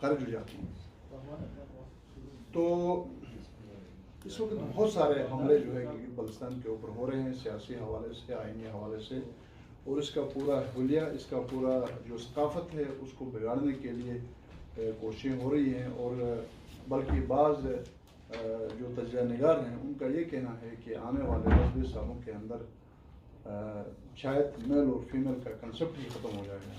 خارج ہو جاتی ہیں. تو اس وقت بہت سارے حملے جو ہے گلگت بلتستان کے اوپر ہو رہے ہیں سیاسی حوالے سے, آئینی حوالے سے, اور اس کا پورا حلیہ, اس کا پورا جو ثقافت ہے اس کو بگاڑنے کے لیے کوششیں ہو رہی ہیں. اور بلکہ بعض جو تجزیہ نگار ہیں ان کا یہ کہنا ہے کہ آنے والے 10-20 سالوں کے اندر شاید میل اور فیمیل کا کنسپٹ ہی ختم ہو جائے گا.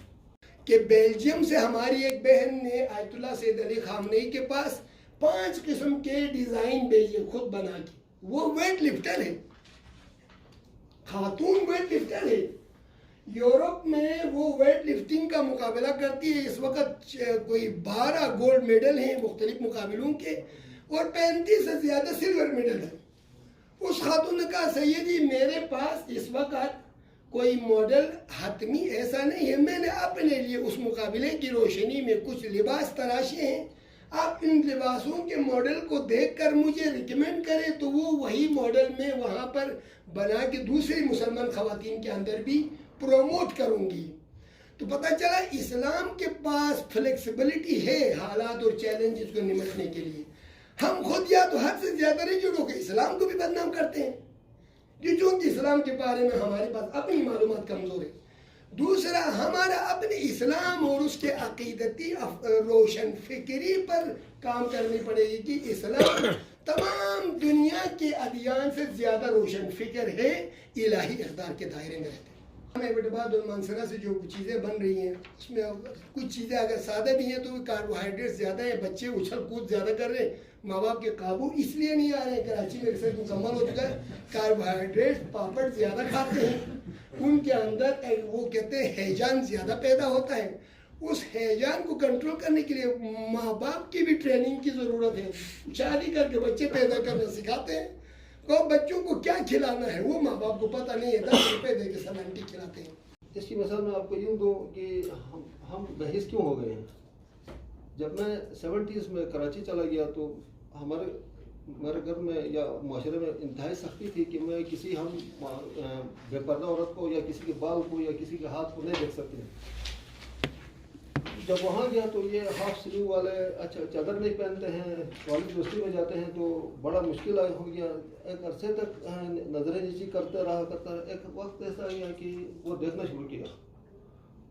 کہ بیلجیم سے ہماری ایک بہن نے آیت اللہ سید علی خامنئی کے پاس 5 قسم کے ڈیزائن بھیجے خود بنا کے. وہ ویٹ لفٹر ہے, خاتون ویٹ لفٹر ہے. یورپ میں وہ ویٹ لفٹنگ کا مقابلہ کرتی ہے. اس وقت کوئی 12 گولڈ میڈل ہیں مختلف مقابلوں کے اور 35 سے زیادہ سلور میڈل ہیں. اس خاتون نے کہا سیدی میرے پاس اس وقت کوئی ماڈل حتمی ایسا نہیں ہے, میں نے اپنے لیے اس مقابلے کی روشنی میں کچھ لباس تراشے ہیں, آپ ان لباسوں کے ماڈل کو دیکھ کر مجھے ریکمینڈ کریں تو وہ وہی ماڈل میں وہاں پر بنا کے دوسری مسلمان خواتین کے اندر بھی پروموٹ کروں گی. تو پتہ چلا اسلام کے پاس فلیکسیبلٹی ہے حالات اور چیلنجز کو نمٹنے کے لیے. ہم خود یا تو حد سے زیادہ ریجڈ ہو کے اسلام کو بھی بدنام کرتے ہیں چونکہ اسلام کے بارے میں ہمارے پاس اپنی معلومات کمزور ہے. دوسرا ہمارا اپنے اسلام اور اس کے عقیدتی روشن فکری پر کام کرنی پڑے گی کہ اسلام تمام دنیا کے ادیان سے زیادہ روشن فکر ہے, الہی اقدار کے دائرے میں رہتے ہیں. ایبٹ آباد اور مانسرا سے جو چیزیں بن رہی ہیں اس میں کچھ چیزیں اگر سادہ بھی ہیں تو کاربوہائیڈریٹ زیادہ ہیں, بچے اچھل کود زیادہ کر رہے ہیں, ماں باپ کے قابو اس لیے نہیں آ رہے ہیں. کراچی میں ریسرچ مکمل ہو چکا ہے, کاربوہائیڈریٹ پاپڑ زیادہ کھاتے ہیں, ان کے اندر وہ کہتے ہیں ہیجان زیادہ پیدا ہوتا ہے. اس ہیجان کو کنٹرول کرنے کے لیے ماں باپ کی بھی ٹریننگ کی ضرورت ہے. شادی کر کے بچے پیدا کرنا سکھاتے ہیں, اور بچوں کو کیا کھلانا ہے وہ ماں باپ کو پتہ نہیں ہے, 10 روپے دے کے سلامتی کھلاتے ہیں. اس کی مثال میں آپ کو یوں دوں کہ ہم بحث کیوں ہو گئے ہیں. جب میں 70s میں کراچی چلا گیا تو ہمارے گھر میں یا معاشرے میں انتہائی سختی تھی کہ میں کسی ہم بے پردہ عورت کو یا کسی کے بال کو یا کسی کے ہاتھ کو نہیں دیکھ سکتے. جب وہاں گیا تو یہ ہاف سلیو والے اچھا چادر نہیں پہنتے ہیں, والی دوستی میں جاتے ہیں تو بڑا مشکل ہو گیا. ایک عرصے تک نظریں نیچی کرتا رہا. ایک وقت ایسا آ گیا کہ وہ دیکھنا شروع کیا,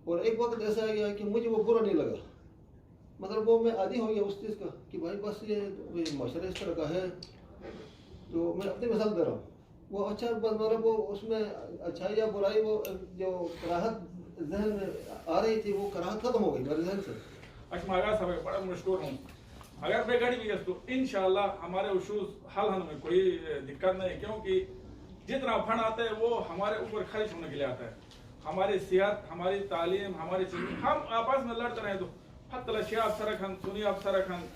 اور ایک وقت ایسا آ گیا کہ مجھے وہ برا نہیں لگا. مطلب وہ میں عادی ہو گیا اس چیز کا کہ بھائی بس یہ معاشرہ اس طرح کا ہے. تو میں اپنی مثال دے رہا ہوں. وہ اچھا مطلب وہ اس میں اچھائی یا برائی وہ جو کراہت ذہن میں آ رہی تھی وہ کراہت ختم ہو گئی میرے ذہن سے. اچھا ماگا صاحب بڑا مشکور ہوں. اگر بے گاڑی بھی ہے تو انشاءاللہ ہمارے ایشوز حل ہونے میں کوئی دقت نہیں, کیونکہ جتنا فنڈ آتا ہے وہ ہمارے اوپر خرچ ہونے کے لیے آتا ہے. ہماری صحت, ہماری تعلیم, ہماری چیزیں ہم آپس میں لڑتے رہے تو حتی شیعہ افسر کھن سنی افسر کھن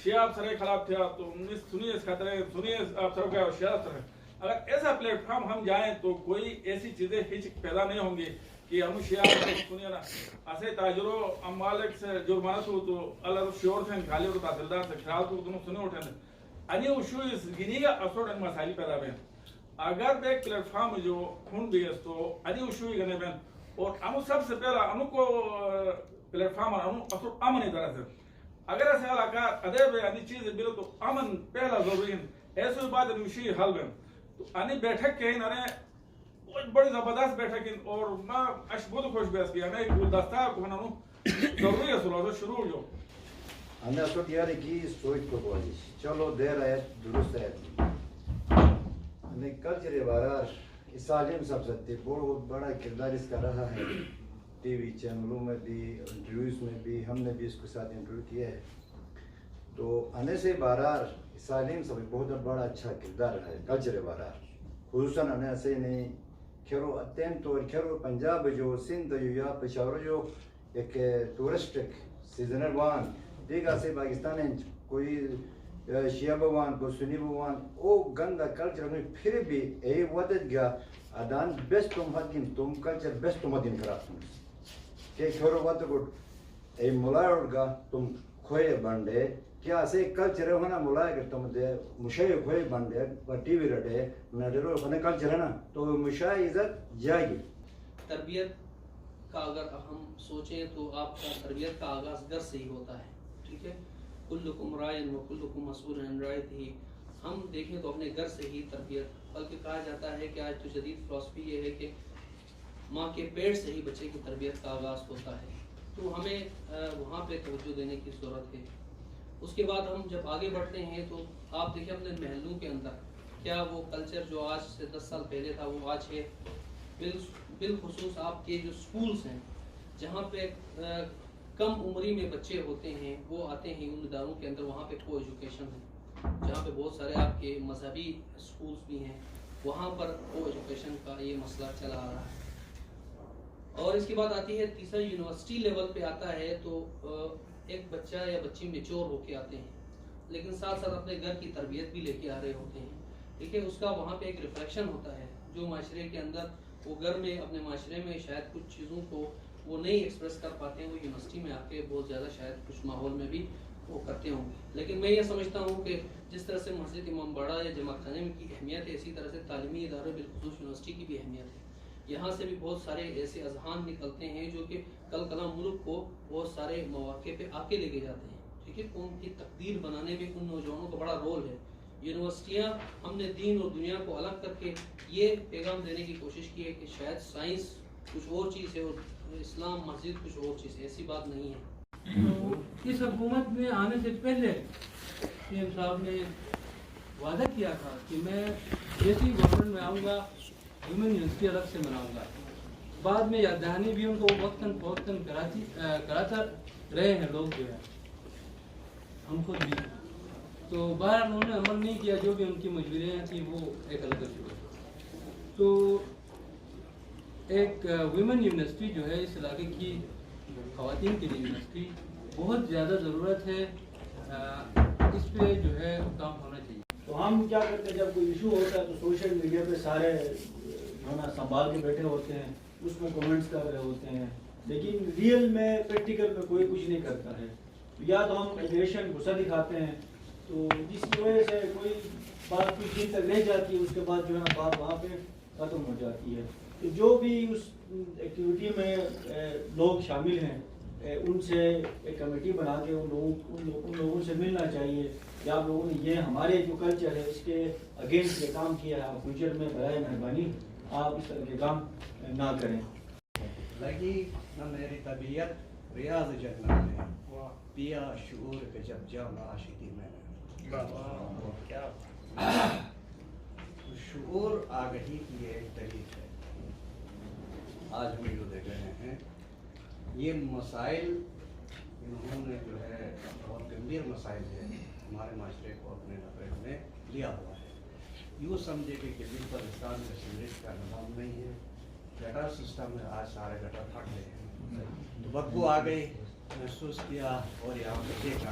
شیعہ افسر خلاف تھا تو سنی اس خطرے سنی افسر کا شیعہ افسر. اگر ایسا پلیٹ فارم ہم جائیں تو کوئی ایسی چیزیں ہچ پیدا نہیں ہوں گی کہ ہم شیعہ سنیے نا ایسے تاجروں مالک سے جرمانہ ہو تو اللہ شیور تھے خالی اور تحصیلدار سے خیال تو دونوں سنے اٹھے تھے انی وشو اس گنی کا اثر ان مسائل پیدا ہوئے. اگر ایک پلیٹ فارم جو ہن بھی ہے تو انی وشو ہی گنے بین اور ہم سب سے پہلا ہم کو پلیٹ فارم ہم اثر امن ہی طرح سے اگر ایسے علاقہ ادے بے انی چیز بلو تو امن پہلا ضروری ہے. ایسے بات انوشی حل بین تو انی بیٹھک کے انہیں بڑی زبردست بیٹھک اور میں بہت خوش بیس کیا میں گلدستہ کو ہنانو ضروری ہے سلوزو شروع جو ہمیں اصل دیاری کی سوچ کو بولی چلو دیر آیت درست آیت ہمیں کلچر بارار اس عالم سب سکتے بڑا کردار اس کا رہا ہے. ٹی وی چینلوں میں بھی انٹرویوز میں بھی ہم نے بھی اس کے ساتھ انٹرویو کیا ہے. تو آنے سے بارار اس عالم سب بہت بڑا اچھا کردار ہے کلچر بارار خصوصاً آنے سے نہیں کھیرو اتینٹ اور کھیرو پنجاب جو سندھ یا پشاور جو ایک ٹورسٹک سیزنل وان دیگا سے پاکستان کوئی شیعہ بوان کو سنی بوان او گندا کلچر میں پھر بھی اے ودت گیا ادان بیسٹ تم ہدین تم کلچر بیسٹ تم ہدین خراب تم کہ کھیرو ود کو اے ملائر گا تم کھوئے بنڈے کیا سے کلچر ہونا ملائر تم دے مشاہی کھوئے بنڈے و ٹی وی رٹے نہ ڈرو خنے کلچر ہے نا تو مشاہی عزت جائے گی. تربیت کا اگر ہم سوچیں تو آپ کا تربیت کا آغاز گھر سے ہی ہوتا ہے، ٹھیک ہے. کلکم رائن و کلکم مسئول عن رعیتہ. ہم دیکھیں تو اپنے گھر سے ہی تربیت، بلکہ کہا جاتا ہے کہ آج تو جدید فلسفی یہ ہے کہ ماں کے پیٹ سے ہی بچے کی تربیت کا آغاز ہوتا ہے. تو ہمیں وہاں پہ توجہ دینے کی ضرورت ہے. اس کے بعد ہم جب آگے بڑھتے ہیں تو آپ دیکھیں اپنے محلوں کے اندر کیا وہ کلچر جو آج سے 10 سال پہلے تھا وہ آج ہے. بالخصوص آپ کے جو سکولز ہیں جہاں پہ کم عمری میں بچے ہوتے ہیں وہ آتے ہیں ان اداروں کے اندر، وہاں پہ کو ایجوکیشن ہے، جہاں پہ بہت سارے آپ کے مذہبی سکولز بھی ہیں، وہاں پر کو ایجوکیشن کا یہ مسئلہ چلا آ رہا ہے. اور اس کے بعد آتی ہے تیسرا یونیورسٹی لیول پہ آتا ہے تو ایک بچہ یا بچی میچور ہو کے آتے ہیں لیکن ساتھ ساتھ اپنے گھر کی تربیت بھی لے کے آ رہے ہوتے ہیں. دیکھیں اس کا وہاں پہ ایک ریفلیکشن ہوتا ہے جو معاشرے کے اندر وہ گھر میں اپنے معاشرے میں شاید کچھ چیزوں کو وہ نہیں ایکسپریس کر پاتے ہیں، وہ یونیورسٹی میں آ کے بہت زیادہ شاید کچھ ماحول میں بھی وہ کرتے ہوں. لیکن میں یہ سمجھتا ہوں کہ جس طرح سے مسجد امام باڑہ یا جماعت خانے کی اہمیت ہے، اسی طرح سے تعلیمی ادارے بالخصوص یونیورسٹی کی بھی اہمیت ہے. یہاں سے بھی بہت سارے ایسے اذہان نکلتے ہیں جو کہ کل کلام ملک کو بہت سارے مواقع پہ آ کے لے کے جاتے ہیں، ٹھیک ہے. ان کی تقدیر بنانے میں ان نوجوانوں کا بڑا رول ہے. یونیورسٹیاں ہم نے دین اور دنیا کو الگ کر کے یہ پیغام دینے کی کوشش کی ہے کہ شاید سائنس کچھ اور چیز ہے اور اسلام مسجد کچھ اور چیز ہے، ایسی بات نہیں ہے. تو اس حکومت میں آنے سے پہلے سی ایم صاحب نے وعدہ کیا تھا کہ میں جیسی گورنمنٹ میں آؤں گا ویمن یونیورسٹی الگ سے بناؤں گا. بعد میں یاد دہانی بھی ان کو وقتاً فوقتاً کراتا رہے ہیں لوگ جو ہے، ہم خود بھی. تو باہر انہوں نے عمل نہیں کیا، جو بھی ان کی مجبوریاں تھیں وہ ایک الگ شروع. تو ایک ویمن یونیورسٹی جو ہے اس علاقے کی خواتین کے لیے یونیورسٹی بہت زیادہ ضرورت ہے، اس پہ جو ہے کام ہونا چاہیے. تو ہم کیا کرتے ہیں جب کوئی ایشو ہوتا ہے تو سوشل میڈیا پہ سارے جو ہے نا سنبھال کے بیٹھے ہوتے ہیں، اس میں کمنٹس کر رہے ہوتے ہیں، لیکن ریئل میں پریکٹیکل میں کوئی کچھ نہیں کرتا ہے. یا تو ہم ایگریشن غصہ دکھاتے ہیں تو جس کی وجہ سے کوئی بات کچھ دن تک رہ جاتی ہے، اس کے بعد جو ہے نا بات وہاں پہ ختم ہو جاتی ہے. تو جو بھی اس ایکٹیویٹی میں لوگ شامل ہیں ان سے ایک کمیٹی بنا کے ان لوگوں سے ملنا چاہیے کہ آپ لوگوں نے یہ ہمارے جو کلچر ہے اس کے اگینسٹ یہ کام کیا ہے، آپ فیوچر میں برائے مہربانی آپ اس طرح کے کام نہ کریں. لگی نہ میری طبیعت ریاض جنت میں پیا شعور کے جب جام عاشقی میں شعور آگہی کی ایک طریق ہے. آج ہم جو دیکھ رہے ہیں یہ مسائل انہوں نے جو ہے بہت گمبھیر مسائل ہے، ہمارے معاشرے کو اپنے لپیٹ میں لیا ہوا ہے. یوں سمجھے کہ گلگت بلتستان میں سیوریج کا نظام نہیں ہے، گٹر سسٹم ہے، آج سارے گٹر پھٹ گئے ہیں تو بدبو آ گئی، محسوس کیا اور یہاں پہ دیکھا.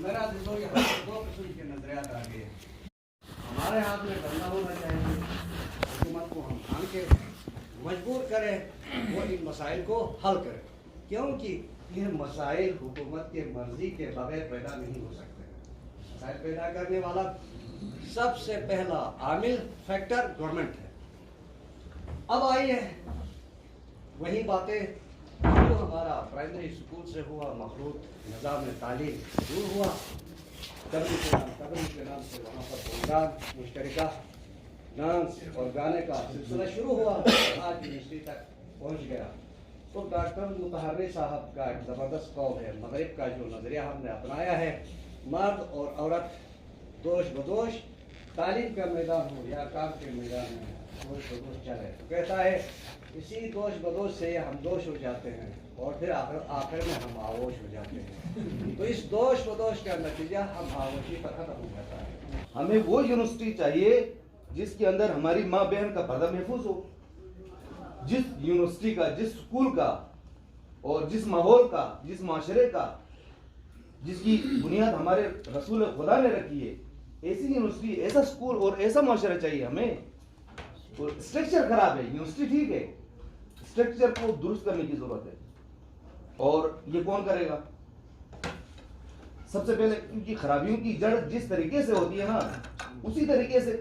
میرا دو قسم کے نظریات آ گئے. ہمارے ہاتھ میں بندہ ہونا چاہیے، حکومت کو ہم مان کے مجبور کریں وہ ان مسائل کو حل کرے، کیونکہ یہ مسائل حکومت کے مرضی کے بغیر پیدا نہیں ہو سکتے. مسائل پیدا کرنے والا سب سے پہلا عامل فیکٹر گورنمنٹ ہے. اب آئیے وہی باتیں جو ہمارا پرائمری اسکول سے ہوا، مخلوط نظام تعلیم دور ہوا، قبل کے نام سے وہاں پر پروگرام مشترکہ ڈانس اور گانے کا سلسلہ شروع ہوا، آج یونیورسٹی تک پہنچ گیا. تو ڈاکٹر مطہری صاحب کا ایک زبردست قول ہے، مغرب کا جو نظریہ ہم نے اپنایا ہے، مرد اور عورت دوش بدوش، تعلیم کا میدان ہو یا کام کے میدان میں دوش بدوش چلے. تو کہتا ہے اسی دوش بدوش سے ہم دوش ہو جاتے ہیں اور پھر آخر میں ہم آغوش ہو جاتے ہیں. تو اس دوش بدوش کا نتیجہ ہم آغوشی پر ختم ہو جاتا ہے. ہمیں وہ یونیورسٹی چاہیے جس کے اندر ہماری ماں بہن کا پردہ محفوظ ہو. جس یونیورسٹی کا، جس اسکول کا اور جس ماحول کا، جس معاشرے کا، جس کی بنیاد ہمارے رسول خدا نے رکھی ہے، ایسی یونیورسٹی، ایسا اسکول اور ایسا معاشرہ چاہیے ہمیں. اسٹرکچر خراب ہے، یونیورسٹی ٹھیک ہے، اسٹرکچر کو درست کرنے کی ضرورت ہے. اور یہ کون کرے گا؟ سب سے پہلے کیونکہ خرابیوں کی جڑ جس طریقے سے ہوتی ہے نا، اسی طریقے سے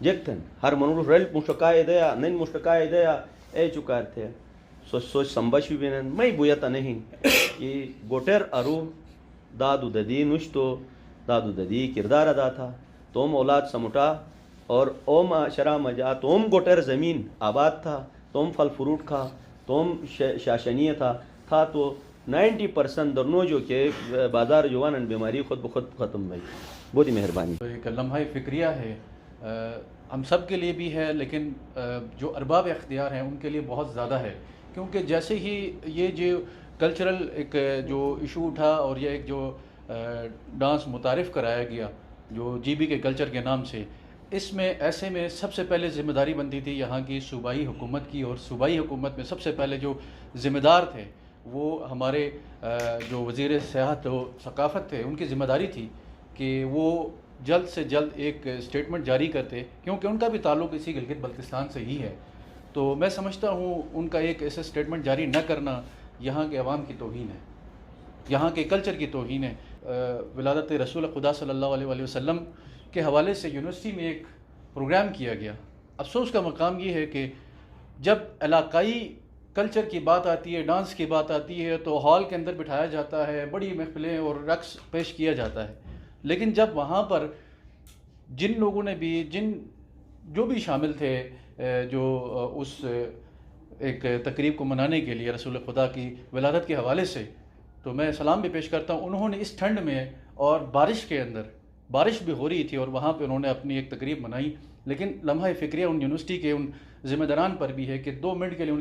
jekten har manulu rel mushaka idea nen mushaka idea e chukarte soch sambashi binen mai buyata nahi ki goter aru dadu dadi nushto دادو ددی کردار ادا تھا توم اولاد سمٹا اور اوم شرا مجا توم گوٹر زمین آباد تھا توم پھل فروٹ کھا توم شاشنیہ تھا تو 90% درنو جو کہ بازار جوانن بیماری خود بخود ختم ہوئی. بہت ہی مہربانی. ایک لمحہ فکریہ ہے ہم سب کے لیے بھی ہے لیکن جو ارباب اختیار ہیں ان کے لیے بہت زیادہ ہے کیونکہ جیسے ہی یہ جو کلچرل ایک جو ایشو اٹھا اور یہ ایک جو ڈانس متعارف کرایا گیا جو جی بی کے کلچر کے نام سے اس میں ایسے میں سب سے پہلے ذمہ داری بنتی تھی یہاں کی صوبائی حکومت کی اور صوبائی حکومت میں سب سے پہلے جو ذمہ دار تھے وہ ہمارے جو وزیر سیاحت و ثقافت تھے ان کی ذمہ داری تھی کہ وہ جلد سے جلد ایک اسٹیٹمنٹ جاری کرتے کیونکہ ان کا بھی تعلق اسی گلگت بلتستان سے ہی ہے. تو میں سمجھتا ہوں ان کا ایک ایسا اسٹیٹمنٹ جاری نہ کرنا یہاں کے عوام کی توہین ہے, یہاں کے کلچر کی توہین ہے. ولادت رسول خدا صلی اللہ علیہ وسلم کے حوالے سے یونیورسٹی میں ایک پروگرام کیا گیا. افسوس کا مقام یہ ہے کہ جب علاقائی کلچر کی بات آتی ہے, ڈانس کی بات آتی ہے تو ہال کے اندر بٹھایا جاتا ہے, بڑی محفلیں اور رقص پیش کیا جاتا ہے, لیکن جب وہاں پر جن لوگوں نے بھی جو بھی شامل تھے جو اس ایک تقریب کو منانے کے لیے رسول خدا کی ولادت کے حوالے سے, تو میں سلام بھی پیش کرتا ہوں. انہوں نے اس ٹھنڈ میں اور بارش کے اندر, بارش بھی ہو رہی تھی اور وہاں پہ انہوں نے اپنی ایک تقریب منائی, لیکن لمحہ فکریہ ان یونیورسٹی کے ان ذمہ داران پر بھی ہے کہ 2 منٹ کے لیے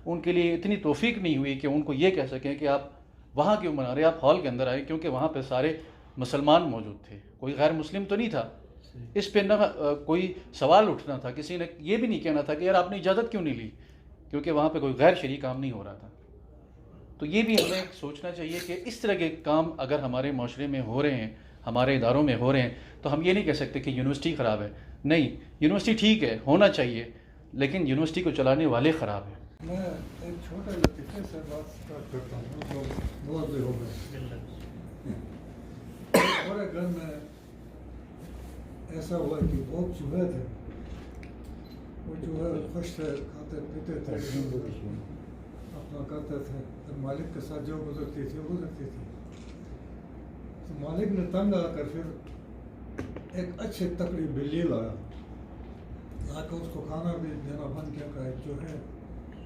ان کے لیے اتنی توفیق نہیں ہوئی کہ ان کو یہ کہہ سکیں کہ آپ وہاں کیوں منا رہے, آپ ہال کے اندر آئے, کیونکہ وہاں پہ سارے مسلمان موجود تھے, کوئی غیر مسلم تو نہیں تھا. اس پہ نہ کوئی سوال اٹھنا تھا, کسی نے یہ بھی نہیں کہنا تھا کہ یار آپ نے اجازت کیوں نہیں لی, کیونکہ وہاں پہ کوئی غیر شرعی کام نہیں ہو رہا تھا. تو یہ بھی ہمیں سوچنا چاہیے کہ اس طرح کے کام اگر ہمارے معاشرے میں ہو رہے ہیں, ہمارے اداروں میں ہو رہے ہیں, تو ہم یہ نہیں کہہ سکتے کہ یونیورسٹی خراب ہے. نہیں, یونیورسٹی ٹھیک ہے, ہونا چاہیے, لیکن یونیورسٹی کو چلانے والے خراب ہیں. میں ایک چھوٹے لطیفے سے بات اسٹارٹ کرتا ہوں جو بہت ہو گئے. ہمارے گھر میں ایسا ہوا کہ بہت چوہے تھے, وہ چوہے خوش تھے, کھاتے پیتے تھے, اپنا کرتے تھے, مالک کے ساتھ جو گزرتی تھی. تو مالک نے تنگ آ کر پھر ایک اچھی تکڑی بلی لایا, لا کے اس کو کھانا بھی دینا بند کیا کہ جو ہے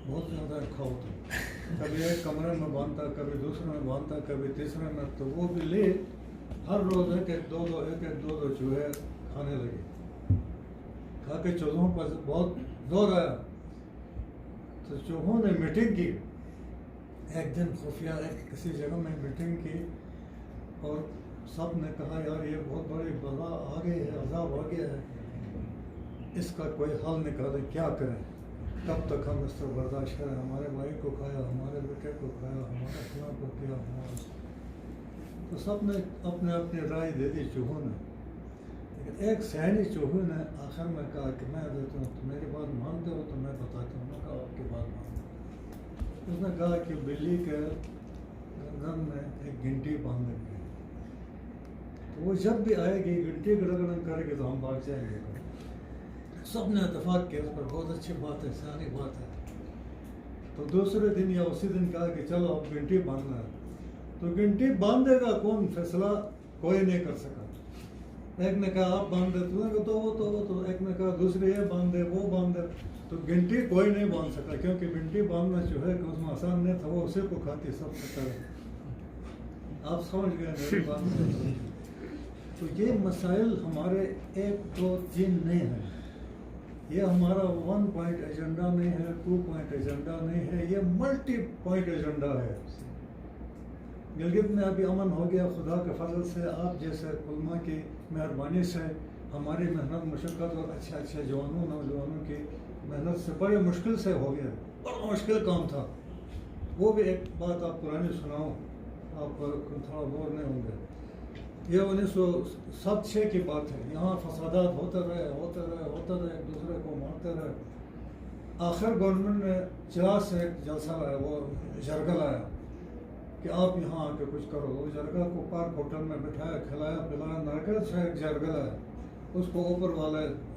بہت زیادہ کھاؤ تھا. کبھی ایک کمرے میں باندھتا, کبھی دوسرے میں باندھتا, کبھی تیسرے میں. تو وہ بلی ہر روز ایک دو چوہے کھانے لگے. کھا کے چوہوں پر بہت زور آیا تو چوہوں نے میٹنگ کی. ایک دن خفیہ ایک کسی جگہ میں میٹنگ کی اور سب نے کہا یار یہ بہت بڑی بلا آ گئی ہے, عذاب آ گیا ہے, اس کا کوئی حل نکالیں, کیا کریں, کب تک ہم اس سے برداشت کریں. ہمارے بھائی کو کھایا, ہمارے بیٹے کو کھایا, ہمارے فلاں کو کیا, ہمارا. تو سب نے اپنے اپنی رائے دے دی چوہوں نے, لیکن ایک سیانی چوہوں نے آخر میں کہا کہ میں دیتا ہوں, تو میری بات مانتے ہو تو میں بتاتا ہوں. میں کہا آپ کی بات مانتا. اس نے کہا کہ بلی کے گردن میں ایک گھنٹی باندھ گئی, وہ جب بھی آئے گی گھنٹی کا رگڑن کرے گی تو ہم بھاگ جائیں گے. سب نے اتفاق کیا, اس پر بہت اچھی بات ہے, سیانی بات ہے. تو دوسرے دن یا اسی دن کہا کہ چلو اب گھنٹی باندھنا ہے. تو گھنٹی باندھے گا کون, فیصلہ کوئی نہیں کر سکا. ایک نے کہا آپ باندھ دے, تو ایک نے کہا دوسرے یہ باندھ دے, وہ باندھ دے. تو گھنٹی کوئی نہیں باندھ سکا, کیونکہ گھنٹی باندھنا جو ہے کہ اس میں آسان نہیں تھا, وہ اسی کو کھاتی سب سے پہلے. آپ سمجھ گئے میری بات. تو یہ مسائل ہمارے 1 2 3 نہیں ہیں. یہ ہمارا 1 پوائنٹ ایجنڈا نہیں ہے, 2 پوائنٹ ایجنڈا نہیں ہے, یہ ملٹی پوائنٹ ایجنڈا ہے. گلگت میں ابھی امن ہو گیا خدا کے فضل سے, آپ جیسے علماء کی مہربانی سے, ہماری محنت مشقت اور اچھے جوانوں نوجوانوں کی محنت سے بڑے مشکل سے ہو گیا. بڑا مشکل کام تھا. وہ بھی ایک بات آپ پرانی سناؤں, آپ تھوڑا بور نہیں ہوں گے. یہ 1906 کی بات ہے. یہاں فسادات ہوتے رہے, ایک دوسرے کو مارتے رہے. آخر گورنمنٹ نے 40 سے ایک جلسہ لایا, وہ جرگہ لایا کہ آپ یہاں آ کے کچھ کرو. وہ جرگہ کو پارک ہوٹل میں بٹھایا, کھلایا پلایا, نرگل سے ایک جرگہ لایا, اس کو اوپر والے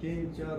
3, 4,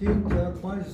3, 4, 5